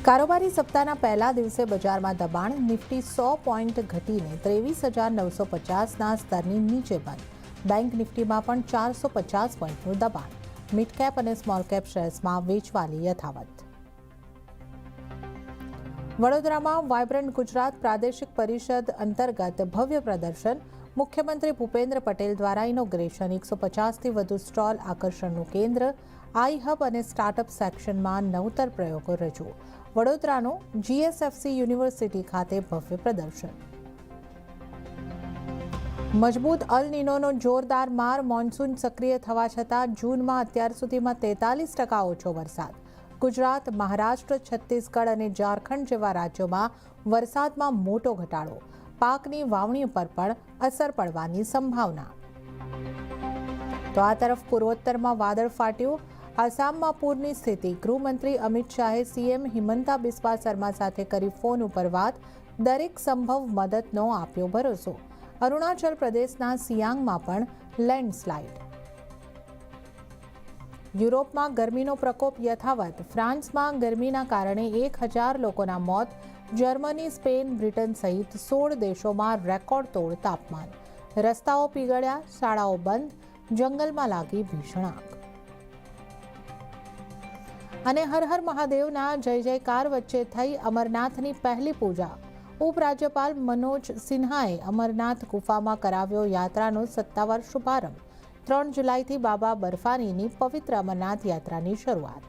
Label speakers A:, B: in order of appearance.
A: કારોબારી સપ્તાહના પહેલા દિવસે બજારમાં દબાણ. નિફ્ટી 100 પોઈન્ટ ઘટીને 23,950ના સ્તરની નીચે બંધ. બેંક નિફ્ટીમાં પણ 450 પોઈન્ટનું દબાણ. મિડ કેપ અને સ્મોલ કેપ શેર્સમાં વેચવાલી યથાવત. વડોદરામાં વાયબ્રન્ટ ગુજરાત પ્રાદેશિક પરિષદ અંતર્ગત ભવ્ય પ્રદર્શન. મુખ્યમંત્રી ભૂપેન્દ્ર પટેલ દ્વારા ઇનોગ્રેશન. 150થી વધુ સ્ટોલ આકર્ષણનું કેન્દ્ર. આઈ હબ અને સ્ટાર્ટઅપ સેક્શનમાં નવતર પ્રયોગો રજૂ. વડોદરાનું GSFC યુનિવર્સિટી ખાતે ભવ્ય પ્રદર્શન. મજબૂત અલ નીનોનો જોરદાર માર. મોન્સૂન સક્રિય થવા છતાં જૂનમાં અત્યાર સુધીમાં 43% ઓછો વરસાદ. ગુજરાત, મહારાષ્ટ્ર, છત્તીસગઢ અને ઝારખંડ જેવા રાજ્યોમાં વરસાદમાં મોટો ઘટાડો. પાકની વાવણી પર પણ અસર પડવાની સંભાવના. તો આ તરફ પૂર્વોત્તરમાં વાદળ ફાટ્યું. આસામમાં પૂરની સ્થિતિ. ગૃહમંત્રી અમિત શાહે CM હિમંતા બિસ્વા શર્મા સાથે કરી ફોન ઉપર વાત. દરેક સંભવ મદદનો આપ્યો ભરોસો. અરુણાચલ પ્રદેશના સિયાંગમાં પણ લેન્ડસ્લાઇડ. યુરોપમાં ગરમીનો પ્રકોપ યથાવત. ફ્રાન્સમાં ગરમીના કારણે 1,000 લોકોના મોત. જર્મની, સ્પેન, બ્રિટન સહિત 16 દેશોમાં રેકોર્ડ તોડ તાપમાન. રસ્તાઓ પીગળ્યા, શાળાઓ બંધ. જંગલમાં લાગી ભીષણ આગ. અને હર હર મહાદેવના જય જયકાર વચ્ચે થઈ અમરનાથની પહેલી પૂજા. ઉપરાજ્યપાલ મનોજ સિન્હાએ અમરનાથ ગુફામાં કરાવ્યો યાત્રાનો સત્તાવાર શુભારંભ. 3 જુલાઈથી બાબા બર્ફાનીની પવિત્ર અમરનાથ યાત્રાની શરૂઆત.